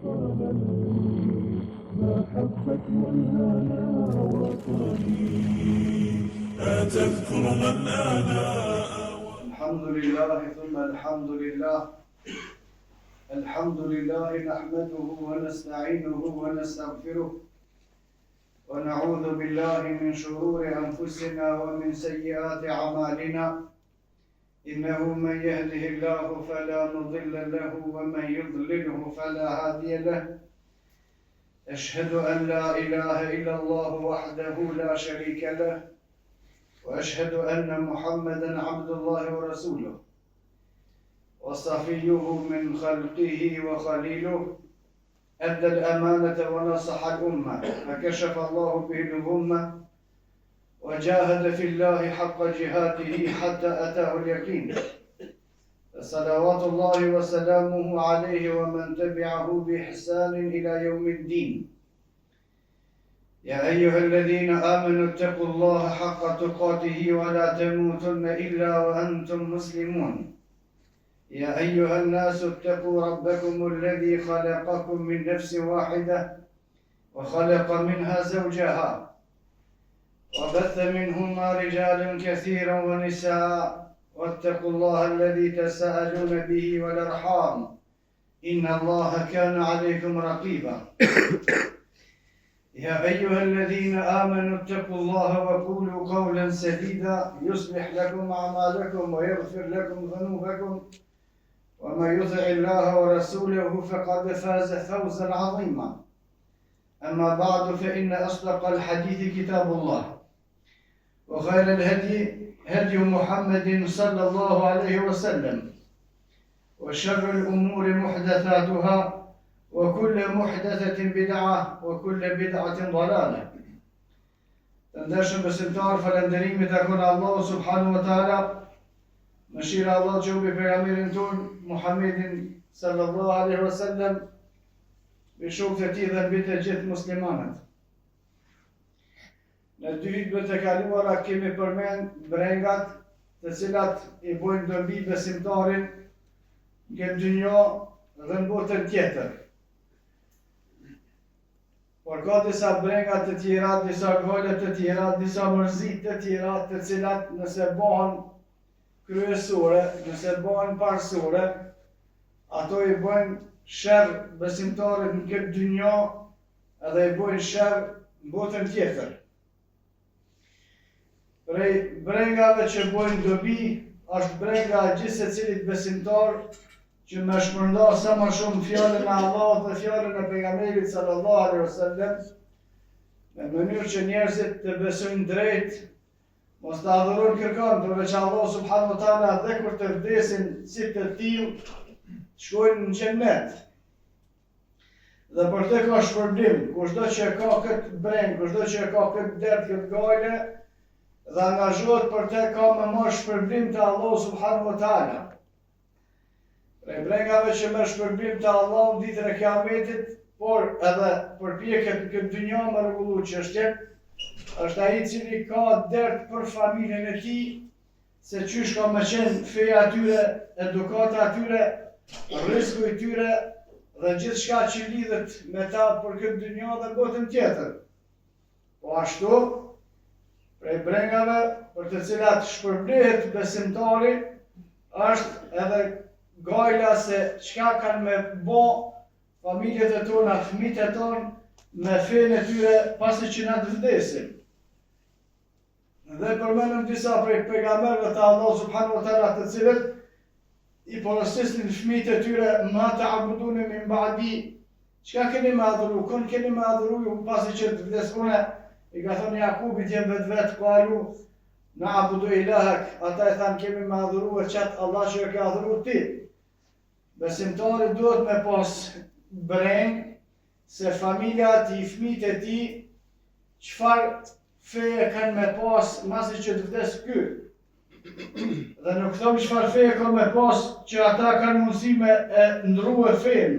محبة والهنا وطني لا تذكر من آناء. الحمد لله ثم الحمد لله. الحمد لله نحمده ونستعينه ونستغفره ونعوذ بالله من شرور أنفسنا ومن سيئات أعمالنا. إنه من يهده الله فلا مضل له ومن يضلله فلا هادي له. أشهد أن لا إله إلا الله وحده لا شريك له وأشهد أن محمدًا عبد الله ورسوله وصفيه من خلقه وخليله. أدى الأمانة ونصح الأمة فكشف الله به الغمة وجاهد في الله حق جهاده حتى أتاه اليقين. صلوات الله وسلامه عليه ومن تبعه بإحسان إلى يوم الدين. يا أيها الذين آمنوا اتقوا الله حق تقاته ولا تموتن إلا وأنتم مسلمون. يا أيها الناس اتقوا ربكم الذي خلقكم من نفس واحدة وخلق منها زوجها وبث منهما رجالا كثيرا ونساء واتقوا الله الذي تساءلون به والأرحام إن الله كان عليكم رقيبا. يا أيها الذين آمنوا اتقوا الله وقولوا قولا سديدا يصلح لكم أعمالكم ويغفر لكم ذنوبكم ومن يطع الله ورسوله فقد فاز فوزا عظيما. أما بعد فإن أصدق الحديث كتاب الله وخير الهدي هدي محمد صلى الله عليه وسلم وشر الأمور محدثاتها وكل محدثة بدعة وكل بدعة ضلالة. Të besimtar, falënderimi takon Allahu subhanahu wa taala. Mëshira Allah që ubi pejgamberin ton Muhammedin sallallahu alaihi wasallam, me shokët e tij dhe mbi të gjithë muslimanët. Në dy hutbet e kaluara kemi përmend brengat të cilat I bojnë dobi besimtarin në dynjë dhe në botën tjetër. Por ka disa brengat të tjera, disa golet të tjera, disa mërzit të tjera të cilat nëse bëhen kryesore, nëse bëhen parësore, ato I bëjnë sherr besimtarit në këtë dynjë edhe I bëjnë sherr në botën tjetër. Prej brengave që bëjnë dobi, është brenga e gjithë secilit besimtar që me shpërnda sa më shumë fjalën e Allahut dhe fjalën e pejgamberit sallallahu alaihi wasallam, në mënyrë që njerëzit të besojnë drejt, mos të adhurojnë kërkon përveç Allah subhanahu wa taala dhe kur të vdesin si të tillë shkojnë në xhennet. Dhe për të ka shpërblim, kushdo që ka këtë breng, kushdo që ka këtë dert, këtë gajle, dhe angazhohet për të ka më marrë shpërblim të Allah subhanahu wa taala. Prej brengave që me shpërblim të Allah në ditën e Kiametit, por edhe përpjeket në këtë dynjë me rregullu çështjen, është ai I cili ka dert për familjen e tij, se qysh ka më qenë feja atyre, edukata atyre, rreziku I tyre dhe gjithçka që lidhet me ta për këtë dynjë dhe botën tjetër. Po ashtu, prej brengave për të cilat shpërblehet besimtari është edhe gajla se çka kanë me bo familjet e tona, fëmijët e tonë me fenë e tyre pasi që na të vdesin. Dhe përmendëm disa prej pejgamberëve të Allah subhanahu wa taala të cilët I porosisin fëmijët e tyre ma ta'budun min ba'di. Çka keni me adhuru? Kon keni me adhuru ju pasi që të vdesune? I ka thonë Jakubit jem vetë kalu na'budu ilahak. Ata I thanë kemi me adhuru e qatë Allah që e ka adhuru ti. Besimtari duhet me pas breng se familja ti, fëmijët e ti, çfarë feje kanë me pas masi që të vdes ky. Dhe nuk thom çfarë feje kanë me pas që ata kanë mundësi me ndrua fen,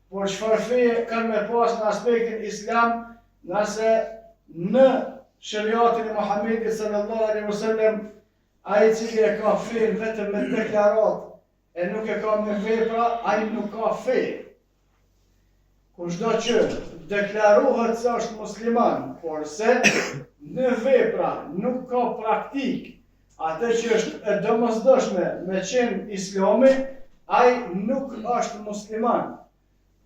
por çfarë feje kanë me pas në aspektin islam, nëse në shariatin e Muhamedit sallallahu alaihi wasallam ai I cili e ka fen vetëm me deklarat e nuk e ka me vepra, ai nuk ka fe. kushdo që deklarohet se është musliman, por se në vepra nuk ka praktik atë që është e domosdoshme me qenë islami, ai nuk është musliman.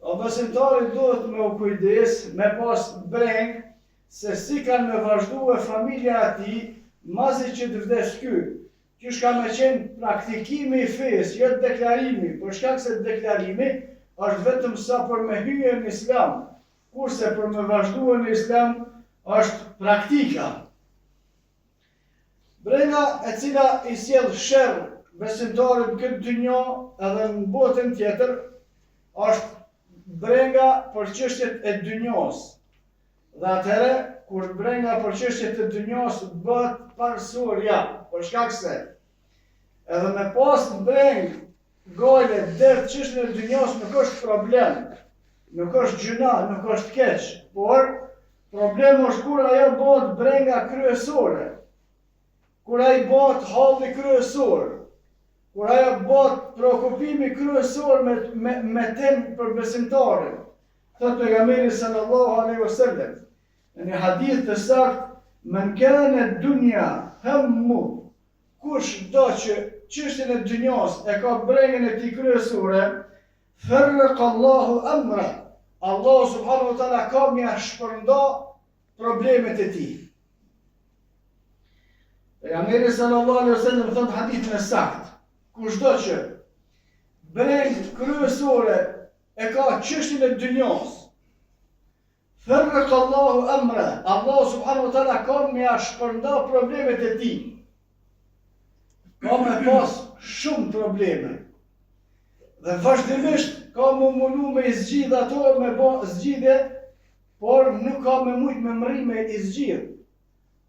O besimtari duhet me u kujdes, me pas breng, se si kanë me vazhdu e familja ati, mazi që të vdes ky. Kysh ka me qenë praktikimi i fesë, jo deklarimi, për shkak se deklarimi është vetëm sa për me hyje në islam, kurse për me vazhdu në islam është praktika. Brenga e cila i sjell sherr besimtarit në këtë dynjë edhe në botën tjetër, është brenga për çështjet e dynjos. Dhe atëherë, kur brenga për çështjet e dynjos bëhet parsorja, për shkak se edhe me pas breng gale dërë çështjen e dynjos nuk është problem, nuk është gjuna, nuk është keq, por problemi është kur ajo bëhet brenga kryesore, kur ai bëhet halli kryesor, kur ajo bëhet preokupimi kryesor me temë për besimtarin. Thot pejgamberi sallallahu alaihi wasallam në një hadith të saktë, men kana dunya hammu, kush do që çështjen e dynjos e ka brengën e tij kryesore, farraqa Allahu amra, Allah subhanahu wa taala ka mja shpërnda problemet e tij. Pejgamberi sallallahu alaihi wasallam thot hadithin e saktë, kushdo që brengë kryesore e ka çështjen e dynjos, farraqa Allahu amra, Allah subhanahu wa taala ka mja shpërnda problemet e tij. Ka me pas shumë probleme. Dhe vazhdimisht ka më mundu me i zgjidh ato, me bo zgjidhje, por nuk ka me mujt me mri me i zgjidh.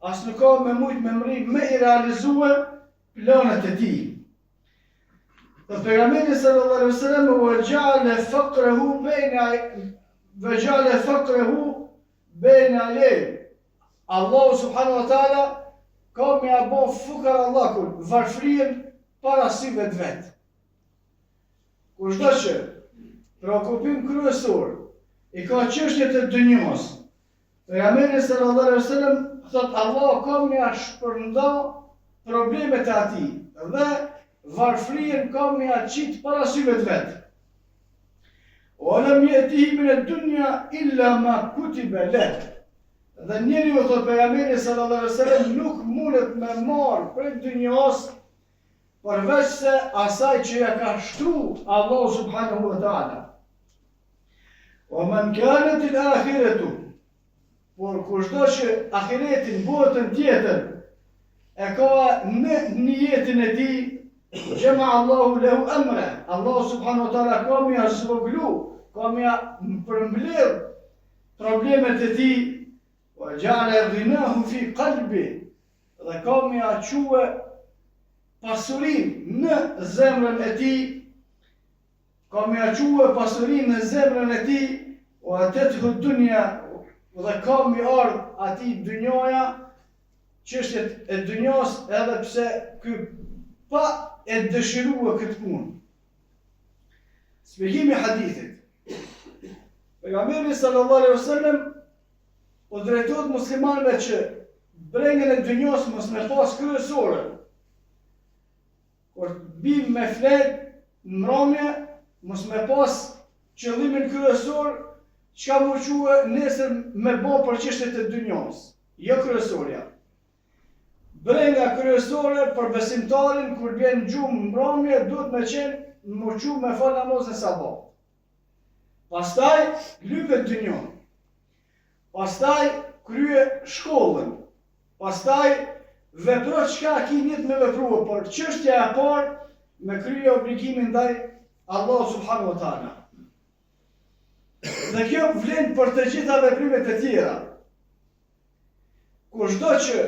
As nuk ka me mujt me mri me i realizue planet e tij. Dhe pejgamberi sallallahu alaihi wasallam vaja'ala faqrahu bayna lej. Allahu subhanahu wa taala ka me abo fukar Allahun, varfrien para syve të vetë. Kushdo që preokupim kryesor i ka çështjet e dynjos, pejgamberi sallallahu alaihi wasallam thot Allah ka me shpërnda problemet e atij dhe varfrien ka me qit para syve të vetë. O lam yatihi min ad-dunya illa ma kutiba lahu. Dhe njeri u thot pejgamberi sallallahu alaihi wasallam nuk mundet me marr për dynjos përveç se asaj që ja ka shtruar Allahu subhanahu wa taala. O man kanat al-akhiratu, por kushdo që ahiretin botën tjetër e ka në niyetin e tij, jama Allahu lahu amra, Allahu subhanahu wa taala ka më zvoglu, ka më përmbledh problemet e tij. وَجَعَلَ غِنَاهُ فِي قَلْبِ, dhe ka me a quë pasurin në zemrën e tij, ka me a quë pasurin në zemrën e tij, وَأَتَتْهُ الدُّنْيَا, dhe ka me ardh atij dynjoja, çështjet e dynjos, edhe pse ky pa e dëshirua këtë punë. Shpjegimi i hadithit. Pejgamberi sallallahu alaihi wasallam o drejtohet muslimanëve që brengën e dynjos mos me pas kryesore. Kur bim me flet në mbrëmje, mos me pas qëllimin kryesor, çka më quë nesër me bo për çështjet e dynjos, jo kryesorja. Brenga kryesore për besimtarin kur vjen gjumë në mbrëmje duhet me qenë më quë me fal namazin sabah. Pastaj lypet dynjon. Pastaj krye shkollën, pastaj vepro çka ki njët me veprua, por çështja e parë me krye obligimin ndaj Allah subhanahu wa taala. Dhe kjo vlen për të gjitha veprimet e tjera. Kushdo që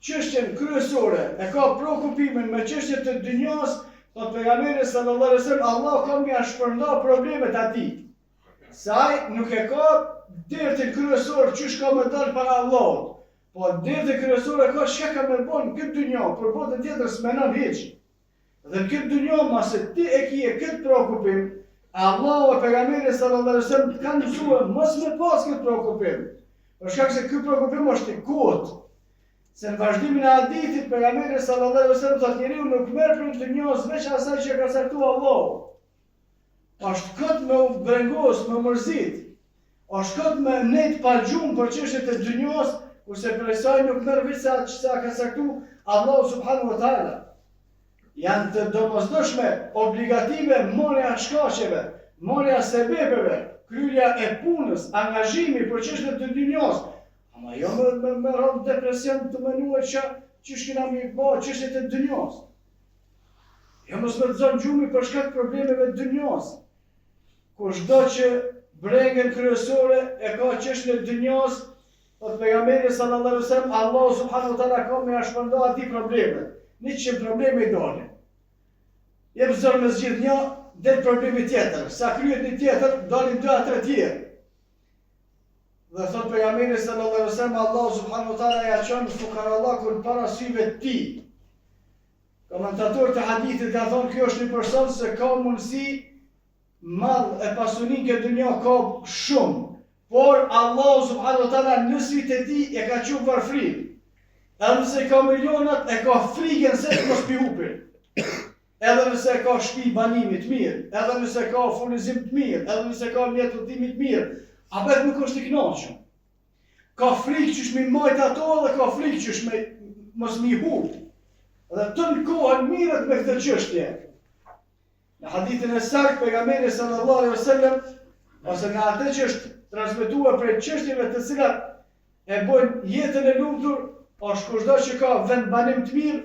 çështjen kryesore e ka preokupimin me çështjet e dynjos, thot pejgamberi sallallahu alaihi wasallam, Allah ka më shpërnda problemet atij. Se ai nuk e ka dertin kryesor çysh ka më dal para Allahut, po dertin kryesor e ka çka ka më bën këtë dynjë, për botën tjetër s'menon hiç. Dhe në këtë dynjë mase ti e kije këtë preokupim, Allahu e pejgamberi sallallahu alaihi wasallam kanë mësuar mos me pas këtë preokupim. Për shkak se ky preokupim është i kot. Se në vazhdimin e hadithit pejgamberi sallallahu alaihi wasallam thotë njeriu nuk merr për të njohur veç asaj që ka caktuar Allahu. Është kot me u brengos, me mërzit. Është kot me net pa gjumë për çështjet e dunjos, kurse për asaj nuk merr veç sa çka ka caktuar Allahu subhanahu wa taala. Janë të domosdoshme, obligative marrja shkaqeve, marrja sebepeve, kryerja e punës, angazhimi për çështjet e dunjos. Ama jo me rrëm depresion të menuar që shkina mi bëjë çështjet e dunjos. Jo mos me të zonë gjumi për shkak problemeve të dunjos. Kushdo që brengën kryesore e ka çështjen e dunjos, po pejgamberi sallallahu alaihi wasallam, Allahu subhanahu wa taala ka me shpërnda aty probleme. 100 probleme i dalin. Jep zërë me zgjidh një, del problemi tjetër. Sa kryet një tjetër, dalin 2-3 tjerë. Dhe thot pejgamberi sallallahu alaihi wasallam, Allahu subhanahu wa taala ja çon fukarallahun para syve të tij. Komentatorët e hadithit ka thonë kjo është një person se ka mundësi mall e pasuni që dunja ka shumë, por Allahu subhanahu wa taala në sytë e tij e ka qenë varfrik. Edhe nëse ka milionat, e ka frikën se të mos pi hupin. Edhe nëse ka shtëpi banimi të mirë, edhe nëse ka furnizim të mirë, edhe nëse ka mjet udhimi të mirë, apet nuk është i kënaqur. Ka frikë që shmi majt ato dhe ka frikë që shmi mos mi hup. Dhe të në kohën mirët me këtë çështje. Në hadithin e saktë pejgamberi sallallahu alaihi wasallam, ose në atë që është transmetuar për çështjeve të cilat e bojnë jetën e lumtur, është kushdo që ka vend banim të mirë,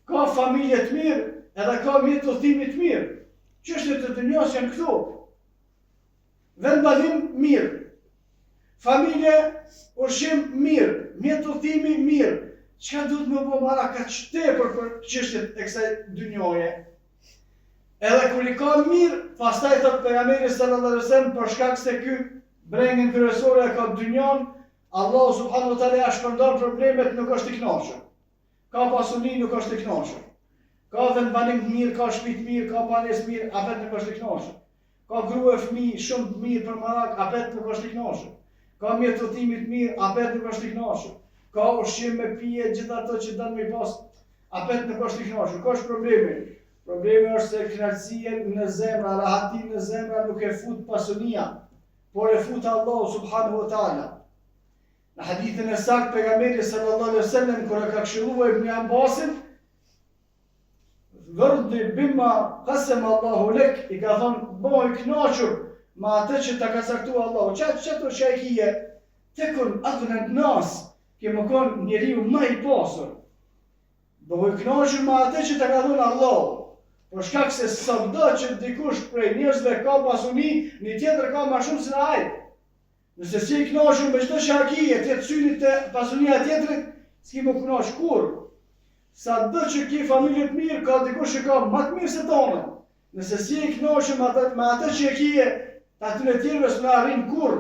ka familje të mirë, edhe ka mjet udhimi të mirë. Çështjet e dunjos janë këto. Vend banim mirë, familje, ushqim mirë, mjet udhimi mirë. Çka duhet më bëj marrë ka tepër për çështjet e kësaj dunjoje. Edhe kur i ka mirë, pastaj thot pejgamberi sallallahu alaihi wasallam për shkak se ky brengën kryesore e ka dunjon, Allahu subhanahu wa taala ja shpërndon problemet, nuk është i kënaqur. Ka pasuni, nuk është i kënaqur. Ka vend banim të mirë, ka shtëpi të mirë, ka banesë mirë, apet nuk është i kënaqur. Ka grua fëmijë shumë të mirë për marak, apet nuk është i kënaqur. Ka mjet udhimi të mirë, apet nuk është i kënaqur. Ka ushqim me pije, gjithë ato që don me pas, apet nuk është i kënaqur. Ka problemi. Problemi është se kënaqësia në zemra, rahati në zemra nuk e fut pasunia, por e fut Allahu subhanahu wa taala. Në hadithin e saktë pejgamberi sallallahu alaihi wasallam kur e ka këshilluar Ibn Abbasin, "Vërdi bima qasama Allahu lek", i ka thonë bëj kënaqur me atë që ta ka caktuar Allahu. Çfarë shajkie? Tekun aghna nas, që më kon njeriu më i pasur. Bëj kënaqur me atë që ta ka dhënë Allahu. Për shkak se sado që dikush prej njerëzve ka pasuni, një tjetër ka më shumë se ai. Nëse si i kënaqur me çdo shakije, të synit të pasunia tjetrit, s'ki më kënaq kur. Sado që ki familje të mirë, ka dikush që ka më të mirë se tonë. Nëse si i kënaqur me atë që e kije, atyre tjerëve s'na arrin kur.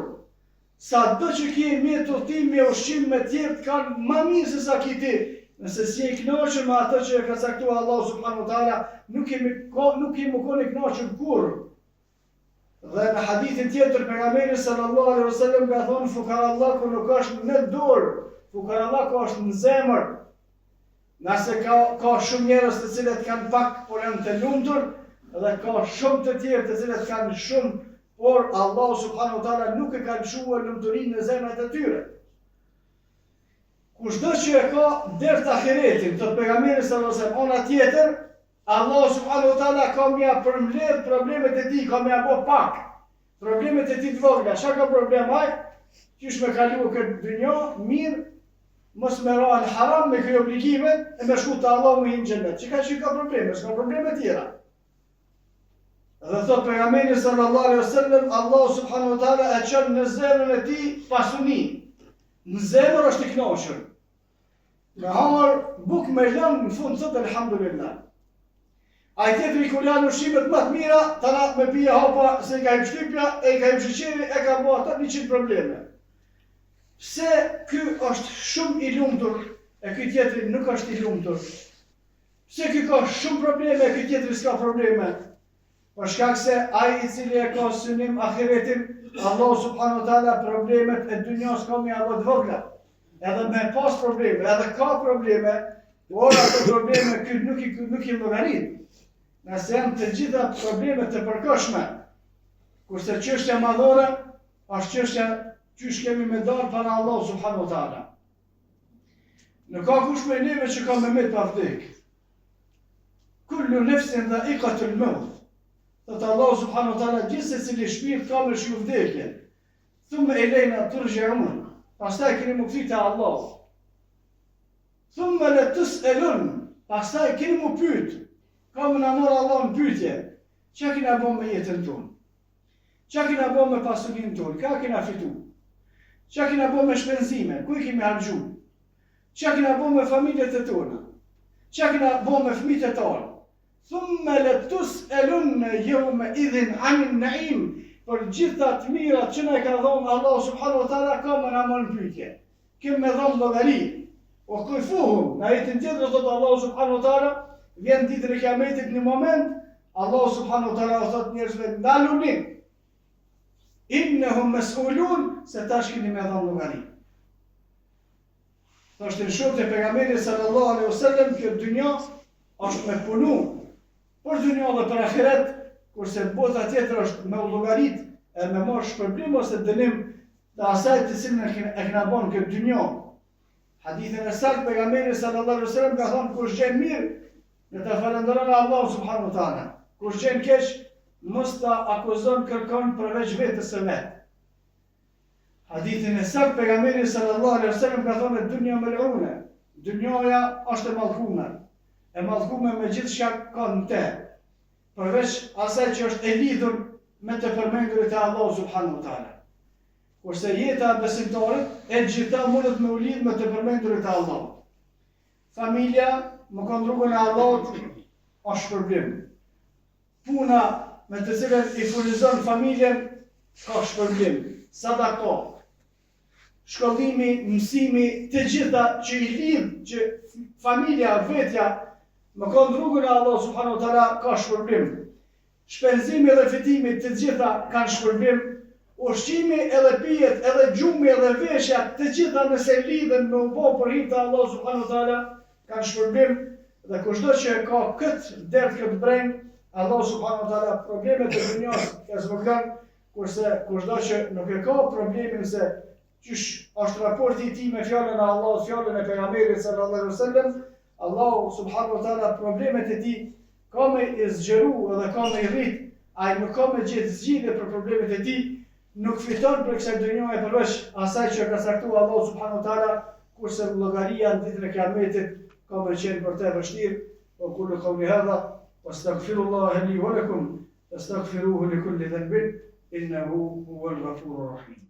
Sado që ki mjet udhtim me ushqim me tjerë kanë më mirë se sa ki ti. Nëse si i kënaqur me atë që e ka caktuar Allahu subhanahu wa taala, nuk kemi më koni kënaqur kur. Dhe në hadithin tjetër pejgamberi sallallahu alaihi wasallam ka thonë fukarallahu nuk është në dorë, fukarallahu është në zemër. Nëse ka shumë njerëz të cilët kanë pak por janë të lumtur, dhe ka shumë të tjerë të cilët kanë shumë, por Allahu subhanahu wa taala nuk e ka lëshuar lumturinë në zemrat e tyre. Kushdo që e ka deri te ahiretin, thot pejgamberi sallallahu alaihi wasallam, ona tjetër, Allahu subhanahu wa taala ka mja përmbledh problemet e tij, ka mja bë pak. Problemet e tij të vogla, çka ka problem ai? Qysh me kalu këtë dynjë, mirë, mos me ra në haram me këto obligime e me shku te Allahu në xhenet. Çka ka probleme, s'ka probleme tjera. Dhe thot pejgamberi sallallahu alaihi wasallam, Allahu subhanahu wa taala e çon në zemrën e tij pasuni. Në zemër është i kënaqur. Me hamar buk me lënë në fund thot alhamdulillah. Ai tjetëri kur janë ushqimet më të mira, tana me pije hapa se i ka im shtypja, e i ka im sheqeri, e ka bo ato 100 probleme. Pse ky është shumë i lumtur, e ky tjetëri nuk është i lumtur? Pse ky ka shumë probleme, e ky tjetëri s'ka probleme? Për shkak se ai I cili e ka synim ahiretin, Allahu subhanahu wa taala problemet e dunjos ka me ato të vogla. Edhe me pas probleme, edhe ka probleme, por ato probleme nuk I llogarit. Nëse janë të gjitha probleme të përkohshme, kurse çështja madhore është çështja çysh kemi me dalë para Allahu subhanahu wa taala. Nuk ka kush me neve që ka me pa vdek. Kullu nefsin dha'iqatul maut. Thot Allahu subhanahu wa taala, gjithsecili shpirt ka me shku vdekje. Thumma ilayna turja'un. Pastaj keni mu kthit te Allahu. Thumma la tus'alun. Pastaj keni mu pyet. Ka më na morë Allah në pyetje. Çka kena bën me jetën tonë? Çka kena bën me pasurinë tonë? Ka kena fitu? Çka kena bën me shpenzime? Ku I kemi harxhu? Çka kena bën me familjet e tona? Çka kena bën me fëmijët e tonë? Thumma la tus'alun yawma idhin 'anil na'im. Për gjitha të mirat që na ka dhënë Allahu subhanahu wa taala ka më na marrë pyetje. Kemë me dhënë llogari. O kufuhum, në ajetin tjetër thot Allahu subhanahu wa taala, vjen ditën e Kiametit një moment, Allahu subhanahu wa taala thot njerëzve ndaluni. Innahum mas'ulun, se tash keni me dhënë llogari. Thoshte shokët e pejgamberit sallallahu alaihi wasallam, kjo dynja është me punu. Por dynja dhe për ahiret, kurse bota tjetër është me llogarit e me marrë shpërblim ose dënim të asaj të cilën e kena bën këtë dynja. Hadithin e saktë pejgamberi sallallahu alaihi wasallam ka thënë kush gjen mirë, ne ta falenderojmë Allahu subhanahu wa taala. Kush gjen keq, mos ta akuzon kërkon përveç vetes së vet. Hadithin e saktë pejgamberi sallallahu alaihi wasallam ka thënë dunya mal'una. Dynjaja është e mallkuar. E mallkuar me gjithçka ka në te. Përveç asaj që është e lidhur me të përmendurit e Allahu subhanahu wa taala. Kurse jeta e besimtarit e gjitha mundet me u lidh me të përmendurit e Allahut. Familja më ka rrugën e Allahut është problem. Puna me të cilën I furnizon familjen ka shpërblim. Sadaka, shkollimi, mësimi, të gjitha që I lidh që familja, vetja më ka rrugën e Allahut subhanahu wa taala ka shpërblim. Shpenzimi dhe fitimi të gjitha kanë shpërblim. Ushqimi edhe pijet, edhe gjumi, edhe veshja, të gjitha nëse lidhen me u bë për hir të Allahut subhanahu wa taala kanë shpërblim. Dhe kushdo që ka këtë dert, këtë breng, Allahu subhanahu wa taala problemet e dunjas e zgjodhan, kurse kushdo që nuk e ka problemin se qysh është raporti I tij me fjalën e Allahut, fjalën e pejgamberit sallallahu alaihi wasallam, Allahu subhanahu wa taala problemet e tij ka me I zgjeru edhe ka me I rrit, ai nuk ka me gjetë zgjidhje për problemet e tij, nuk fiton për kësaj dunjaje përveç asaj që ka caktuar Allahu subhanahu wa taala, kurse llogaria në ditën e Kiametit ka me qenë për të vështirë. Wa kullu qawli hadha wastaghfirullaha li wa lakum wastaghfiruhu li kulli dhanbin innahu huwal ghafurur rahim.